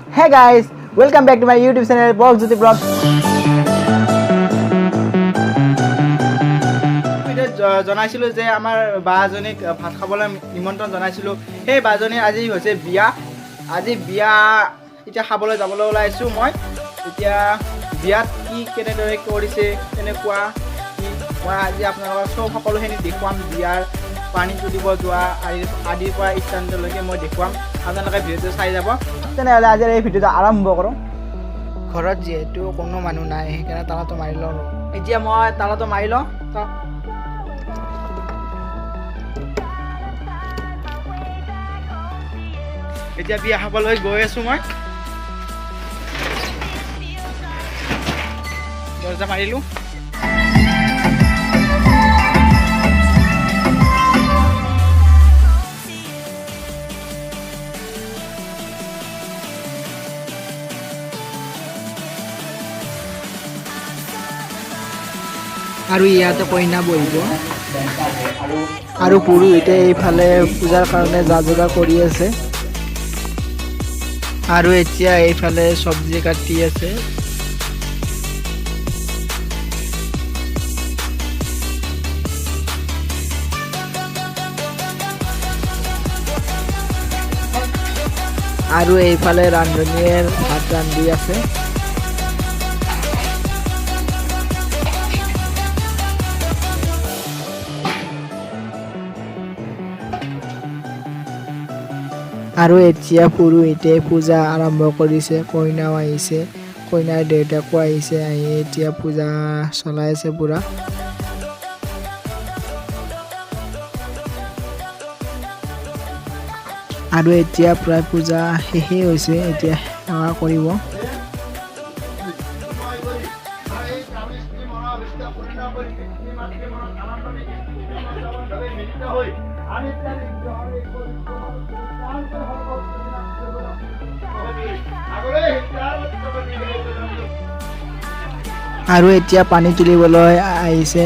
Hey guys, welcome back to my YouTube channel jyoti vlog. জনাইছিলো যে আমাৰ বাজনীক ভাত খাবলৈ নিমন্ত্ৰণ জনাইছিলো সেই বাজনী আজি হৈছে বিয়া আজি বিয়া এতিয়া খাবলৈ যাবলৈ ওলাইছো মই এতিয়া বিয়াত কি কেনেদৰে কৰিছে কেনেকুৱা কি মই আজি আপোনালোকক সকলোখিনি দেখুৱাম বিয়াৰ পানী তুলিব যোৱা আদিৰ পৰা ইষ্টাণ্ডলৈকে মই দেখুৱাম আপোনালোকে ভিডিঅ'টো চাই যাব তেনেহ'লে আজি এই ভিডিঅ'টো আৰম্ভ কৰোঁ ঘৰত যিহেতু কোনো মানুহ নাই সেইকাৰণে তালাটো মাৰি লওঁ এতিয়া মই তালাটো মাৰি লওঁ এতিয়া বিয়া খাবলৈ গৈ আছো মই দৰ্জা মাৰিলো আৰু ইয়াতে কইনা বহিব আৰু পুৰোহিতে এইফালে পূজাৰ কাৰণে যা যোগাৰ কৰি আছে আৰু এতিয়া এইফালে চব্জি কাটি আছে আৰু এইফালে ৰান্ধনীয়ে ভাত ৰান্ধি আছে আৰু এতিয়া পুৰোহিতে পূজা আৰম্ভ কৰিছে কইনাও আহিছে কইনাৰ দেউতাকো আহিছে আহি এতিয়া পূজা চলাই আছে পুৰা আৰু এতিয়া প্ৰায় পূজা শেষেই হৈছে এতিয়া সেৱা কৰিব আৰু এতিয়া পানী তুলিবলৈ আহিছে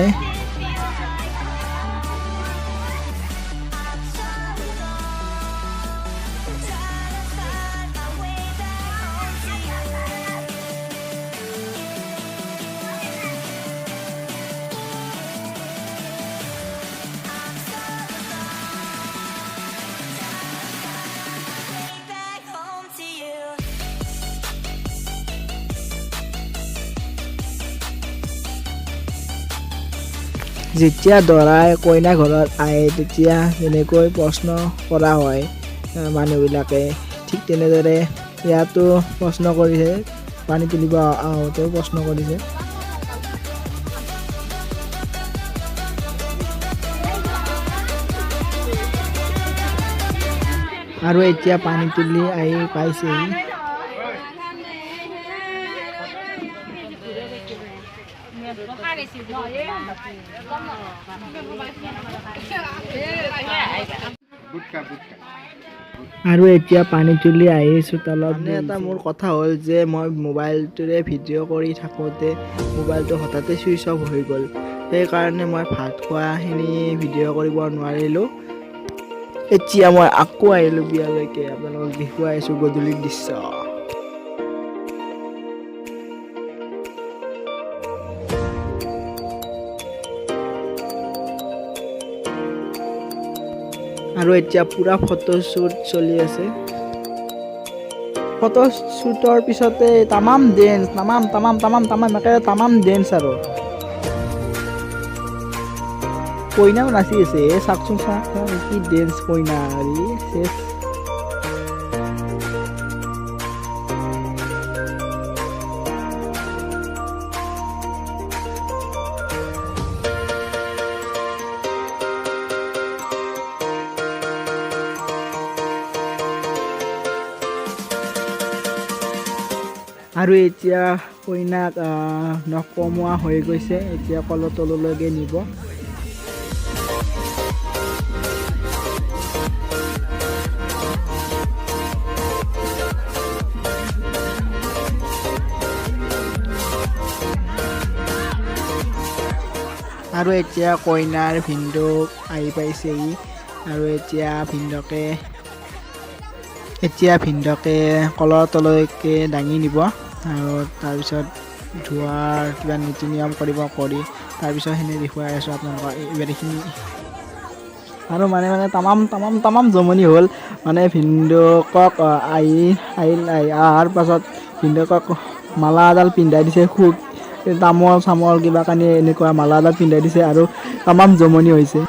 যেতিয়া দৰাই কইনা ঘৰত আহে তেতিয়া যেনেকৈ প্ৰশ্ন কৰা হয় মানুহবিলাকে ঠিক তেনেদৰে ইয়াতো প্ৰশ্ন কৰিছে পানী তুলিব আহোঁতেও প্ৰশ্ন কৰিছে আৰু এতিয়া পানী তুলি আহি পাইছেহি আৰু এতিয়া পানী তুলি আহি চোতালত এটা মোৰ কথা হ'ল যে মই মোবাইলটোৰে ভিডিঅ' কৰি থাকোঁতে মোবাইলটো হঠাতে ছুইচ অফ হৈ গ'ল সেইকাৰণে মই ভাত খোৱাখিনি ভিডিঅ' কৰিব নোৱাৰিলোঁ এতিয়া মই আকৌ আহিলোঁ বিয়ালৈকে আপোনালোকক দেখুৱাই আছোঁ গধূলিৰ দৃশ্য আৰু এতিয়া পুৰা ফটোশ্বুট চলি আছে ফটোশ্বুটৰ পিছতে তামাম ডেন্স তামাম ডেন্স আৰু কইনাও নাচি আছে চাওকচোন কি ডেন্স কইনা আৰু এতিয়া কইনাক নকমোৱা হৈ গৈছে এতিয়া কলতললৈকে নিব আৰু এতিয়া কইনাৰ ভিনদেউ আহি পাইছেহি আৰু এতিয়া ভিনদেউকে এতিয়া ভিনদেউকে কলৰ তলৈকে দাঙি নিব আৰু তাৰপিছত ধোৱাৰ কিবা নীতি নিয়ম কৰিব কৰি তাৰপিছত সেনে দেখুৱাই আছোঁ আপোনালোকক এইবাৰ এইখিনি আৰু তামাম জমনি হ'ল মানে ভিনদেউকক অহাৰ পাছত ভিনদেউকক মালা এডাল পিন্ধাই দিছে তামোল চামল কিবা কানি এনেকুৱা মালা এডাল পিন্ধাই দিছে আৰু তামাম জমনি হৈছে।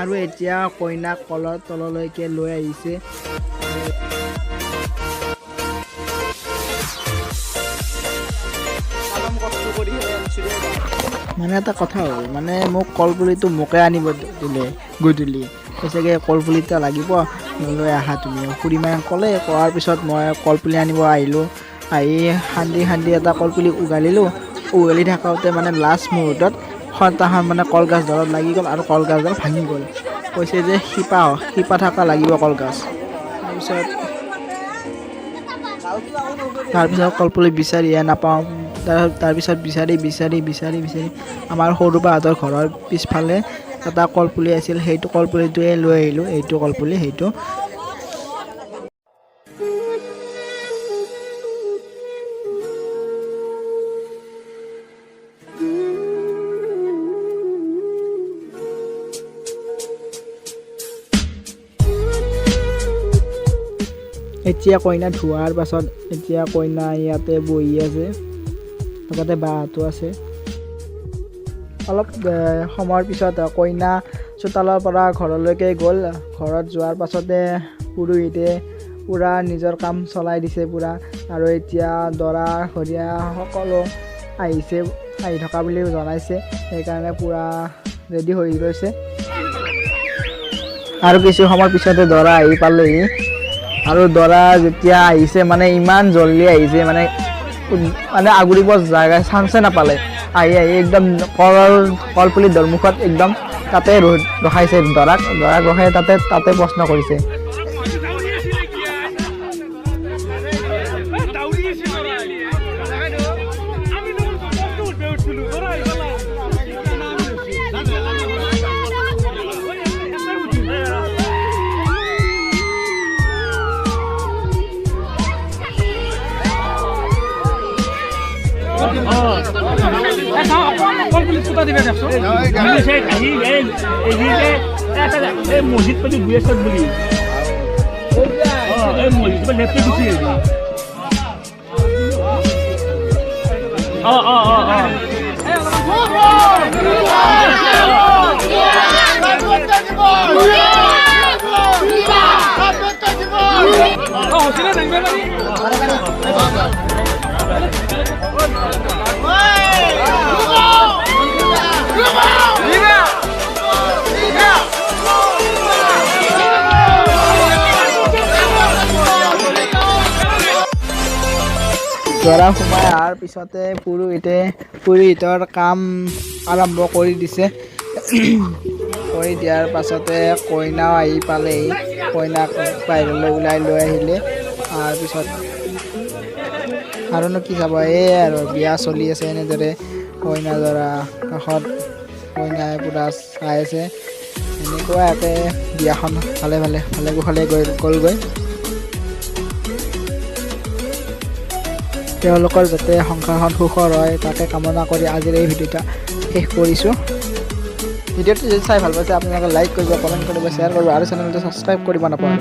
আৰু এতিয়া কইনাক কলৰ তললৈকে লৈ আহিছে। মানে এটা কথা হ'ল মানে মোক কলপুলিটো মোকে আনিব দিলে গধূলি কৈছেগৈ কলপুলিটো লাগিব লৈ আহা তুমি খুৰীমাই ক'লে কোৱাৰ পিছত মই কলপুলি আনিব আহিলোঁ। আহি খান্দি এটা কলপুলি উঘালিলোঁ। উঘালি থাকোঁতে মানে লাষ্ট মুহূৰ্তত তাহান মানে কলগছডালত লাগি গ'ল আৰু কলগছডাল ভাঙি গ'ল। কৈছে যে শিপা থকা লাগিব কলগছ। তাৰপিছত কলপুলি বিচাৰিয়ে নাপাওঁ। তাৰপিছত বিচাৰি আমাৰ সৰু বাহঁতৰ ঘৰৰ পিছফালে এটা কলপুলি আছিল। সেইটো কলপুলিটোৱে লৈ আহিলোঁ। এইটো কলপুলি সেইটো এতিয়া কইনা ধোৱাৰ পাছত এতিয়া কইনা ইয়াতে বহি আছে। লগতে বাহঁতো আছে। অলপ সময়ৰ পিছত কইনা চোতালৰ পৰা ঘৰলৈকে গ'ল। ঘৰত যোৱাৰ পাছতে পুৰোহিতে পূৰা নিজৰ কাম চলাই দিছে পূৰা। আৰু এতিয়া দৰা ঘৰীয়া সকলো আহি থকা বুলিও জনাইছে। সেইকাৰণে পূৰা ৰেডি হৈ গৈছে। আৰু কিছু সময়ৰ পিছতে দৰা আহি পালেহি। আৰু দৰা যেতিয়া আহিছে মানে ইমান জল্দি আহিছে মানে আগুৰিব জাগা চান্সে নাপালে। আহি একদম কলপুলিৰ দৰমুখত একদম তাতে ৰখাইছে দৰাক ৰখাই তাতে প্ৰশ্ন কৰিছে। মছজিদ পাতি গৈ আছে বুলি মছজিদ লেপটে গুচি দৰা সোমাই অহাৰ পিছতে পুৰোহিতৰ কাম আৰম্ভ কৰি দিছে। কৰি দিয়াৰ পাছতে কইনাও আহি পালেহি। কইনাক বাহিৰলৈ ওলাই লৈ আহিলে। তাৰপিছত আৰুনো কি চাব, এই আৰু বিয়া চলি আছে এনেদৰে। কইনা দৰা কাষত কইনাই পূৰা চাই আছে। এনেকুৱাকৈ বিয়াখন ভালে কুশলে গ'লগৈ। তেওঁলোকৰ যাতে সংসাৰখন সুখৰ হয় তাকে কামনা কৰি আজিৰ এই ভিডিঅ'টা শেষ কৰিছোঁ। ভিডিঅ'টো যদি চাই ভাল পাইছে আপোনালোকে লাইক কৰিব, কমেণ্ট কৰিব, শ্বেয়াৰ কৰিব আৰু চেনেলটো ছাবস্ক্ৰাইব কৰিব নাপাহৰিব।